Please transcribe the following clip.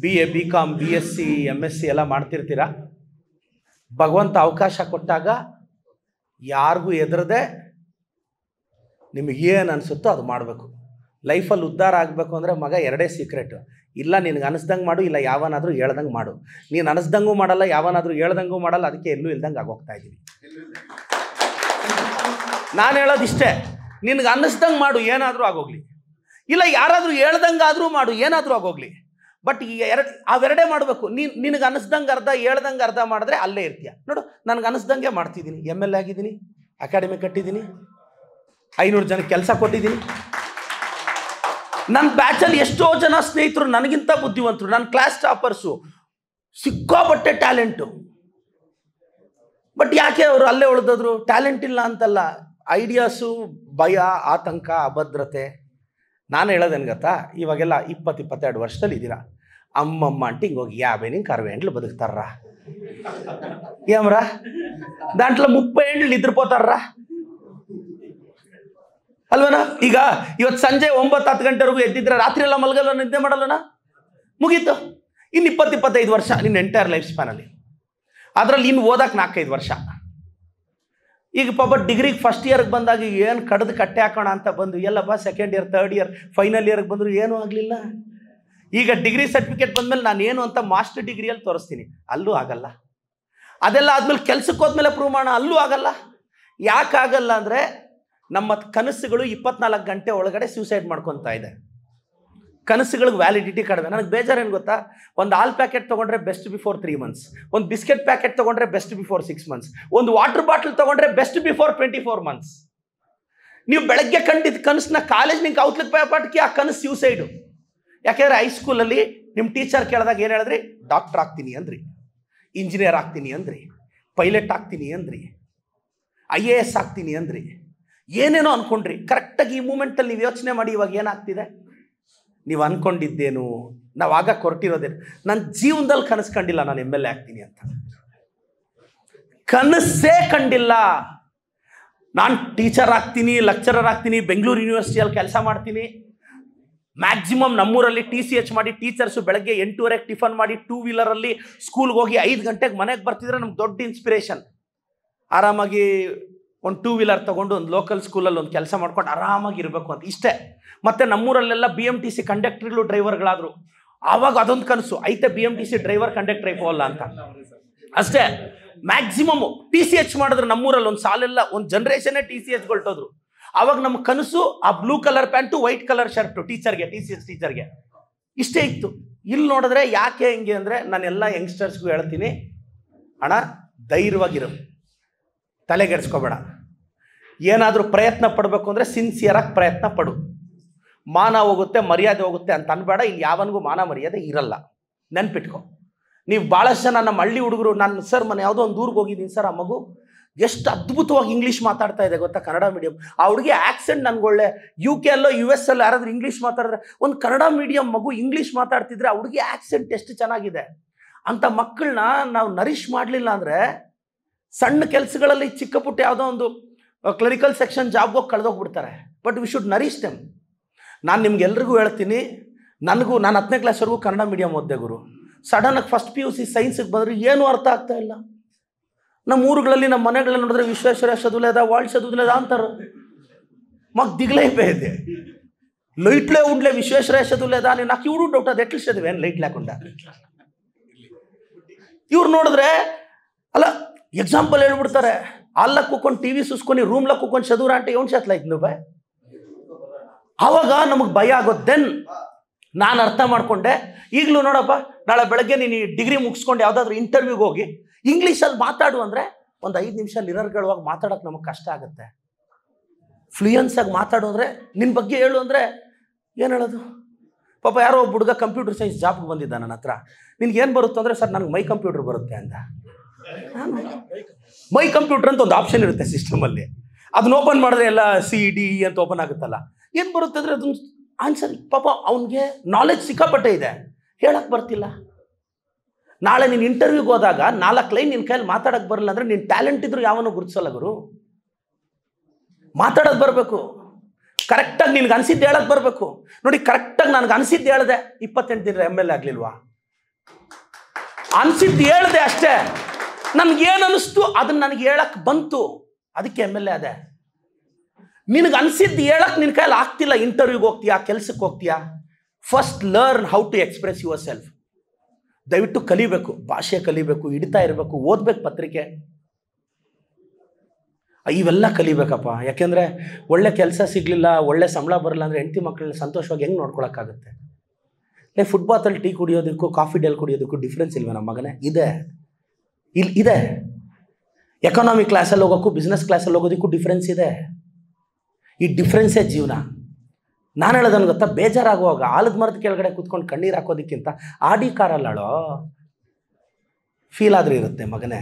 BA BCom BSc MSc ಎಲ್ಲ ಮಾಡ್ತಿರ್ತೀರ. ಭಗವಂತ ಅವಕಾಶ ಕೊಟ್ಟಾಗ ಯಾರಿಗೂ ಎದುರದೆ ನಿಮಗೇನು ಅನಿಸುತ್ತೋ ಅದು ಮಾಡಬೇಕು. ಲೈಫಲ್ಲಿ ಉದ್ಧಾರ ಆಗಬೇಕು ಅಂದರೆ ಮಗ ಎರಡೇ ಸೀಕ್ರೆಟು. ಇಲ್ಲ ನಿನಗೆ ಅನಿಸ್ದಂಗೆ ಮಾಡು, ಇಲ್ಲ ಯಾವನಾದರೂ ಹೇಳ್ದಂಗೆ ಮಾಡು. ನೀನು ಅನಿಸ್ದಂಗೂ ಮಾಡಲ್ಲ, ಯಾವನಾದರೂ ಹೇಳ್ದಂಗೂ ಮಾಡಲ್ಲ, ಅದಕ್ಕೆ ಎಲ್ಲೂ ಇಲ್ದಂಗೆ ಆಗೋಗ್ತಾ ಇದ್ದೀನಿ. ನಾನು ಹೇಳೋದಿಷ್ಟೇ, ನಿನಗೆ ಅನ್ನಿಸ್ದಂಗೆ ಮಾಡು, ಏನಾದರೂ ಆಗೋಗ್ಲಿ. ಇಲ್ಲ ಯಾರಾದರೂ ಹೇಳ್ದಂಗೆ ಆದರೂ ಮಾಡು, ಏನಾದರೂ ಆಗೋಗ್ಲಿ. ಬಟ್ ಈ ಅವೆರಡೇ ಮಾಡಬೇಕು. ನಿನಗೆ ಅನ್ನಿಸ್ದಂಗೆ ಅರ್ಧ, ಹೇಳ್ದಂಗೆ ಅರ್ಧ ಮಾಡಿದ್ರೆ ಅಲ್ಲೇ ಇರ್ತೀಯ. ನೋಡು, ನನಗೆ ಅನ್ನಿಸ್ದಂಗೆ ಮಾಡ್ತಿದ್ದೀನಿ. MLA ಆಗಿದ್ದೀನಿ, ಅಕಾಡೆಮಿ ಕಟ್ಟಿದ್ದೀನಿ, 500 ಜನಕ್ಕೆ ಕೆಲಸ ಕೊಟ್ಟಿದ್ದೀನಿ. ನನ್ನ ಬ್ಯಾಚಲ್ಲಿ ಎಷ್ಟೋ ಜನ ಸ್ನೇಹಿತರು ನನಗಿಂತ ಬುದ್ಧಿವಂತರು, ನನ್ನ ಕ್ಲಾಸ್ ಟಾಪರ್ಸು, ಸಿಕ್ಕಾಪಟ್ಟೆ ಟ್ಯಾಲೆಂಟು. ಬಟ್ ಯಾಕೆ ಅವರು ಅಲ್ಲೇ ಉಳಿದದ್ರು? ಟ್ಯಾಲೆಂಟ್ ಇಲ್ಲ ಅಂತಲ್ಲ, ಐಡಿಯಾಸು, ಭಯ, ಆತಂಕ, ಅಭದ್ರತೆ. ನಾನು ಹೇಳೋದೇನು ಗೊತ್ತಾ, ಇವಾಗೆಲ್ಲ 20-22 ವರ್ಷದಲ್ಲಿ ಇದ್ದೀರಾ. ಅಮ್ಮಮ್ಮ ಅಂಟಿ ಹಿಂಗೆ ಹೋಗಿ ಯಾವೇ ನಿಂಗೆ ಕರ್ವೆ ಎಂಡ್ಲು ಬದುಕ್ತಾರ ಏಮ್ರ, ದಾಂಟ್ಲ 30 ಎಂಡ್ಲು ನಿದ್ರಪೋತಾರ ಅಲ್ವನ? ಈಗ ಇವತ್ತು ಸಂಜೆ 9-10 ಗಂಟೆವರೆಗೂ ಎದ್ದಿದ್ರೆ ರಾತ್ರಿ ಎಲ್ಲ ಮಲಗಲ್ಲ, ನಿದ್ದೆ ಮಾಡಲ್ಲನ? ಮುಗೀತು. ಇನ್ನು 20-25 ವರ್ಷ ನಿನ್ನ ಎಂಟೈರ್ ಲೈಫ್ ಸ್ಪ್ಯಾನಲ್ಲಿ. ಅದರಲ್ಲಿ ಇನ್ನು ಓದಕ್ಕೆ 4-5 ವರ್ಷ. ಈಗ ಪಾಪ ಡಿಗ್ರಿಗೆ ಫಸ್ಟ್ ಇಯರ್ಗೆ ಬಂದಾಗ ಏನು ಕಡ್ದು ಕಟ್ಟೆ ಹಾಕೋಣ ಅಂತ ಬಂದು, ಎಲ್ಲಪ್ಪ second year, third year, final ಇಯರ್ಗೆ ಬಂದರೂ ಏನೂ ಆಗಲಿಲ್ಲ. ಈಗ ಡಿಗ್ರಿ ಸರ್ಟಿಫಿಕೇಟ್ ಬಂದಮೇಲೆ ನಾನು ಏನು ಅಂತ ಮಾಸ್ಟರ್ ಡಿಗ್ರಿಯಲ್ಲಿ ತೋರಿಸ್ತೀನಿ, ಅಲ್ಲೂ ಆಗಲ್ಲ. ಅದೆಲ್ಲ ಆದಮೇಲೆ ಕೆಲ್ಸಕ್ಕೆ ಹೋದ್ಮೇಲೆ ಪ್ರೂವ್ ಮಾಡೋಣ, ಅಲ್ಲೂ ಆಗಲ್ಲ. ಯಾಕಾಗಲ್ಲ ಅಂದರೆ ನಮ್ಮ ಕನಸುಗಳು 24 ಗಂಟೆ ಒಳಗಡೆ ಸೂಸೈಡ್ ಮಾಡ್ಕೊತಾ ಇದೆ. ಕನಸುಗಳಿಗೆ ವ್ಯಾಲಿಡಿಟಿ ಕಡಿಮೆ. ನನಗೆ ಬೇಜಾರೇನು ಗೊತ್ತಾ, ಒಂದು ಹಾಲ್ ಪ್ಯಾಕೆಟ್ ತೊಗೊಂಡ್ರೆ ಬೆಸ್ಟ್ ಬಿಫೋರ್ 3 months, ಒಂದು ಬಿಸ್ಕೆಟ್ ಪ್ಯಾಕೆಟ್ ತೊಗೊಂಡ್ರೆ ಬೆಸ್ಟ್ ಬಿಫೋರ್ 6 months, ಒಂದು ವಾಟರ್ ಬಾಟಲ್ ತೊಗೊಂಡ್ರೆ ಬೆಸ್ಟ್ ಬಿಫೋರ್ 24 months. ನೀವು ಬೆಳಗ್ಗೆ ಕಂಡಿದ್ದ ಕನಸನ್ನ ಕಾಲೇಜ್ ನಿಂಗೆ ಔಟ್ಲುಕ್ ಪಾಟ್ಗೆ ಆ ಕನಸು ಸೂಸೈಡು. ಯಾಕೆಂದರೆ ಹೈಸ್ಕೂಲಲ್ಲಿ ನಿಮ್ಮ ಟೀಚರ್ ಕೇಳಿದಾಗ ಏನು ಹೇಳಿದ್ರಿ? ಡಾಕ್ಟರ್ ಆಗ್ತೀನಿ ಅಂದ್ರಿ, ಇಂಜಿನಿಯರ್ ಆಗ್ತೀನಿ ಅಂದ್ರಿ, ಪೈಲಟ್ ಆಗ್ತೀನಿ ಅಂದ್ರಿ, IAS ಆಗ್ತೀನಿ ಅಂದ್ರಿ, ಏನೇನೋ ಅಂದ್ಕೊಂಡ್ರಿ. ಕರೆಕ್ಟಾಗಿ ಈ ಮೂಮೆಂಟಲ್ಲಿ ನೀವು ಯೋಚನೆ ಮಾಡಿ, ಇವಾಗ ಏನಾಗ್ತಿದೆ? ನೀವು ಅಂದ್ಕೊಂಡಿದ್ದೇನು, ನಾವು ಆಗ ಕೊರಟಿರೋದೇನು? ನನ್ನ ಜೀವನದಲ್ಲಿ ಕನಸು ಕಂಡಿಲ್ಲ ನಾನು MLA ಆಗ್ತೀನಿ ಅಂತ. ಕನಸೇ ಕಂಡಿಲ್ಲ. ನಾನು ಟೀಚರ್ ಆಗ್ತೀನಿ, ಲೆಕ್ಚರರ್ ಆಗ್ತೀನಿ, ಬೆಂಗಳೂರು ಯೂನಿವರ್ಸಿಟಿಯಲ್ಲಿ ಕೆಲಸ ಮಾಡ್ತೀನಿ. ಮ್ಯಾಕ್ಸಿಮಮ್ ನಮ್ಮೂರಲ್ಲಿ TCH ಮಾಡಿ ಟೀಚರ್ಸು ಬೆಳಗ್ಗೆ 8:30 ಟಿಫನ್ ಮಾಡಿ 2 ವೀಲರಲ್ಲಿ ಸ್ಕೂಲ್ಗೆ ಹೋಗಿ 5 ಗಂಟೆಗೆ ಮನೆಗೆ ಬರ್ತಿದ್ರೆ ನಮ್ಗೆ ದೊಡ್ಡ ಇನ್ಸ್ಪಿರೇಷನ್. ಆರಾಮಾಗಿ ಒಂದು 2 ವೀಲರ್ ತೊಗೊಂಡು ಒಂದು ಲೋಕಲ್ ಸ್ಕೂಲಲ್ಲಿ ಒಂದು ಕೆಲಸ ಮಾಡ್ಕೊಂಡು ಆರಾಮಾಗಿರಬೇಕು ಅಂತ ಇಷ್ಟೇ. ಮತ್ತು ನಮ್ಮೂರಲ್ಲೆಲ್ಲ BMTC ಕಂಡಕ್ಟರ್ಗಳು ಡ್ರೈವರ್ಗಳಾದರು. ಆವಾಗ ಅದೊಂದು ಕನಸು ಐತೆ, BMTC ಡ್ರೈವರ್ ಕಂಡಕ್ಟರ್ ಐಪೋಲ್ಲ ಅಂತ ಅಷ್ಟೇ. ಮ್ಯಾಕ್ಸಿಮಮ್ TCH ಮಾಡಿದ್ರೆ ನಮ್ಮೂರಲ್ಲಿ ಒಂದು ಸಾಲೆಲ್ಲ ಒಂದು ಜನ್ರೇಷನ್ನೇ TCH ಹೊರಟೋದ್ರು. ಆವಾಗ ನಮ್ಮ ಕನಸು ಆ blue colour pant, white colour shirt ಟೀಚರ್ಗೆ, TCH ಟೀಚರ್ಗೆ ಇಷ್ಟೇ ಇತ್ತು. ಇಲ್ಲಿ ನೋಡಿದ್ರೆ ಯಾಕೆ ಹಿಂಗೆ ಅಂದರೆ, ನಾನೆಲ್ಲ ಯಂಗ್ಸ್ಟರ್ಸ್ಗೂ ಹೇಳ್ತೀನಿ, ಅಣ್ಣ ಧೈರ್ಯವಾಗಿರು, ತಲೆಗೆಡ್ಸ್ಕೊಬೇಡ. ಏನಾದರೂ ಪ್ರಯತ್ನ ಪಡಬೇಕು ಅಂದರೆ ಸಿನ್ಸಿಯರಾಗಿ ಪ್ರಯತ್ನ ಪಡು. ಮಾನ ಹೋಗುತ್ತೆ, ಮರ್ಯಾದೆ ಹೋಗುತ್ತೆ ಅಂತ ಅನ್ಬೇಡ. ಇಲ್ಲಿ ಯಾವನಿಗೂ ಮಾನ ಮರ್ಯಾದೆ ಇರಲ್ಲ, ನೆನ್ಪಿಟ್ಕೊ. ನೀವು ಭಾಳಷ್ಟು ಜನ ನಮ್ಮ ಹಳ್ಳಿ ಹುಡುಗರು, ನಾನು ಸರ್ ಮನೆ ಯಾವುದೋ ಒಂದು ಊರಿಗೆ ಹೋಗಿದ್ದೀನಿ ಸರ್, ಆ ಮಗು ಎಷ್ಟು ಅದ್ಭುತವಾಗಿ ಇಂಗ್ಲೀಷ್ ಮಾತಾಡ್ತಾ ಇದೆ ಗೊತ್ತಾ, ಕನ್ನಡ ಮೀಡಿಯಂ. ಆ ಹುಡುಗಿ ಆ್ಯಕ್ಸೆಂಟ್ ನನಗೊಳ್ಳೆ. UK ಅಲ್ಲೋ US ಅಲ್ಲೋ ಯಾರಾದ್ರೂ ಇಂಗ್ಲೀಷ್ ಮಾತಾಡಿದ್ರೆ, ಒಂದು ಕನ್ನಡ ಮೀಡಿಯಂ ಮಗು ಇಂಗ್ಲೀಷ್ ಮಾತಾಡ್ತಿದ್ರೆ ಆ ಹುಡುಗಿ ಆ್ಯಕ್ಸೆಂಟ್ ಎಷ್ಟು ಚೆನ್ನಾಗಿದೆ ಅಂತ. ಮಕ್ಕಳನ್ನ ನಾವು ನರಿಷ್ ಮಾಡಲಿಲ್ಲ ಅಂದರೆ ಸಣ್ಣ ಕೆಲಸಗಳಲ್ಲಿ ಚಿಕ್ಕ ಪುಟ್ಟ ಯಾವುದೋ ಒಂದು ಕ್ಲರಿಕಲ್ ಸೆಕ್ಷನ್ ಜಾಬ್ಗೆ ಹೋಗಿ ಕಳೆದೋಗ್ಬಿಡ್ತಾರೆ. But we should nourish them. ನಾನು ನಿಮ್ಗೆಲ್ರಿಗೂ ಹೇಳ್ತೀನಿ, ನಾನು 10ನೇ ಕ್ಲಾಸ್ವರೆಗೂ ಕನ್ನಡ ಮೀಡಿಯಂ ಓದಿದೆ ಗುರು. ಸಡನ್ನಾಗಿ ಫಸ್ಟ್ PUC ಸೈನ್ಸಿಗೆ ಬಂದರೆ ಏನೂ ಅರ್ಥ ಆಗ್ತಾ ಇಲ್ಲ. ನಮ್ಮ ಊರುಗಳಲ್ಲಿ, ನಮ್ಮ ಮನೆಗಳಲ್ಲಿ ನೋಡಿದ್ರೆ ವಿಶ್ವೇಶ್ವರಯ್ಯ ಚದುಲೇದ, ವಾಲ್ಡ್ ಚದುಲೇದ ಅಂತಾರೆ. ಮಗ ದಿಗ್ಲೇ ಇದೆ, ಲೈಟ್ಲೇ ಉಂಡ್ಲೆ ವಿಶ್ವೇಶ್ವರಯ್ಯ ಚದುಲೇದ, నాకు ಇವರು ಡೌಟ್ ಅದು ಎಟ್ಲಿ ಚದಿವೆ ಏನು ಲೈಟ್ ಲೇಕೊಂಡ. ಇವ್ರು ನೋಡಿದ್ರೆ ಅಲ್ಲ, ಎಕ್ಸಾಂಪಲ್ ಹೇಳ್ಬಿಡ್ತಾರೆ, ಅಲ್ಲ ಕೂತ್ಕೊಂಡು TV ಸುಸ್ಕೊಂಡು ರೂಮ್ಲ ಕೂತ್ಕೊಂಡು ಚದುರ ಅಂತ ಇವನು ಶತ್ಲಾಯ್ತು ನೀವು. ಆವಾಗ ನಮಗೆ ಭಯ ಆಗೋದು. ದೆನ್ ನಾನು ಅರ್ಥ ಮಾಡ್ಕೊಂಡೆ, ಈಗಲೂ ನೋಡಪ್ಪ, ನಾಳೆ ಬೆಳಗ್ಗೆ ನೀನು ಡಿಗ್ರಿ ಮುಗಿಸ್ಕೊಂಡು ಯಾವುದಾದ್ರೂ ಇಂಟರ್ವ್ಯೂಗೆ ಹೋಗಿ ಇಂಗ್ಲೀಷಲ್ಲಿ ಮಾತಾಡು ಅಂದರೆ ಒಂದು 5 ನಿಮಿಷ ನಿರರ್ಗಳವಾಗಿ ಮಾತಾಡೋಕೆ ನಮಗೆ ಕಷ್ಟ ಆಗುತ್ತೆ. ಫ್ಲೂಯೆನ್ಸಾಗಿ ಮಾತಾಡು ಅಂದರೆ, ನಿನ್ನ ಬಗ್ಗೆ ಹೇಳು ಅಂದರೆ ಏನು ಹೇಳೋದು? ಪಾಪ ಯಾರೋ ಒಬ್ಬ ಹುಡುಗ ಕಂಪ್ಯೂಟರ್ ಸೈನ್ಸ್ ಜಾಬ್ಗೆ ಬಂದಿದ್ದ ನನ್ನ ಹತ್ರ. ನಿನ್ಗೇನು ಬರುತ್ತೆ ಅಂದರೆ, ಸರ್ ನನಗೆ ಮೈ ಕಂಪ್ಯೂಟರ್ ಬರುತ್ತೆ ಅಂತ. ಮೈ ಕಂಪ್ಯೂಟರ್ ಅಂತ ಒಂದು ಆಪ್ಷನ್ ಇರುತ್ತೆ ಸಿಸ್ಟಮಲ್ಲಿ, ಅದನ್ನ ಓಪನ್ ಮಾಡಿದ್ರೆ ಎಲ್ಲ CED ಅಂತ ಓಪನ್ ಆಗುತ್ತಲ್ಲ. ಏನು ಬರುತ್ತೆ ಅಂದರೆ ಅದೊಂದು ಆನ್ಸರ್. ಪಾಪ ಅವನಿಗೆ ನಾಲೆಜ್ ಸಿಕ್ಕಾಪಟ್ಟೆ ಇದೆ, ಹೇಳಕ್ಕೆ ಬರ್ತಿಲ್ಲ. ನಾಳೆ ನೀನು ಇಂಟರ್ವ್ಯೂಗೆ ಹೋದಾಗ 4 ಲೈನ್ ನಿನ್ನ ಕೈಯಲ್ಲಿ ಮಾತಾಡೋಕ್ಕೆ ಬರಲ್ಲ ಅಂದರೆ ನಿನ್ನ ಟ್ಯಾಲೆಂಟ್ ಇದ್ರೂ ಯಾವನೂ ಗುರುತಿಸಲ್ಲ ಗುರು. ಮಾತಾಡೋದು ಬರಬೇಕು, ಕರೆಕ್ಟಾಗಿ ನಿನ್ಗೆ ಅನಿಸಿದ್ದು ಹೇಳಕ್ಕೆ ಬರಬೇಕು. ನೋಡಿ, ಕರೆಕ್ಟಾಗಿ ನನಗೆ ಅನಿಸಿದ್ದು ಹೇಳಿದೆ, 28 ದಿನ MLA ಆಗಲಿಲ್ವಾ? ಅನ್ಸಿದ್ದು ಹೇಳ್ದೆ ಅಷ್ಟೇ. ನನ್ಗೇನು ಅನಿಸ್ತು ಅದನ್ನ ನನಗೆ ಹೇಳಕ್ ಬಂತು, ಅದಕ್ಕೆ MLA ಅದೇ. ನಿನಗೆ ಅನ್ಸಿದ್ದು ಹೇಳಕ್ ನಿನ್ನ ಕೈಯಲ್ಲಿ ಆಗ್ತಿಲ್ಲ, ಇಂಟರ್ವ್ಯೂಗೆ ಹೋಗ್ತೀಯಾ, ಕೆಲ್ಸಕ್ಕೆ ಹೋಗ್ತೀಯಾ, first learn how to express yourself. ದಯವಿಟ್ಟು ಕಲಿಬೇಕು, ಭಾಷೆ ಕಲಿಬೇಕು, ಹಿಡಿತಾ ಇರಬೇಕು, ಓದ್ಬೇಕು ಪತ್ರಿಕೆ, ಇವೆಲ್ಲ ಕಲಿಬೇಕಪ್ಪ. ಯಾಕೆಂದರೆ ಒಳ್ಳೆ ಕೆಲಸ ಸಿಗಲಿಲ್ಲ, ಒಳ್ಳೆ ಸಂಬಳ ಬರಲ್ಲ ಅಂದರೆ ಹೆಂಡತಿ ಮಕ್ಕಳನ್ನ ಸಂತೋಷವಾಗಿ ಹೆಂಗೆ ನೋಡ್ಕೊಳಕ್ಕಾಗುತ್ತೆ? ಫುಟ್ಬಾತಲ್ಲಿ ಟೀ ಕುಡಿಯೋದಕ್ಕೂ ಕಾಫಿ ಡೇಲ್ ಕುಡಿಯೋದಕ್ಕೂ ಡಿಫ್ರೆನ್ಸ್ ಇಲ್ವೇ ನಮ್ಮ ಮಗನೇ? ಇದೆ, ಇದೆ. ಎಕಾನಮಿ ಕ್ಲಾಸಲ್ಲಿ ಹೋಗೋಕ್ಕೂ ಬಿಸ್ನೆಸ್ ಕ್ಲಾಸಲ್ಲಿ ಹೋಗೋದಕ್ಕೂ ಡಿಫ್ರೆನ್ಸ್ ಇದೆ. ಈ ಡಿಫ್ರೆನ್ಸೇ ಜೀವನ. ನಾನು ಹೇಳೋದನ್ನು ಗೊತ್ತಾ, ಬೇಜಾರಾಗುವಾಗ ಆಲದ ಮರದ ಕೆಳಗಡೆ ಕೂತ್ಕೊಂಡು ಕಣ್ಣೀರು ಹಾಕೋದಕ್ಕಿಂತ ಆಡಿ ಕಾರಲ್ಲಾಳೋ ಫೀಲ್ ಆದರೂ ಇರುತ್ತೆ ಮಗನೇ.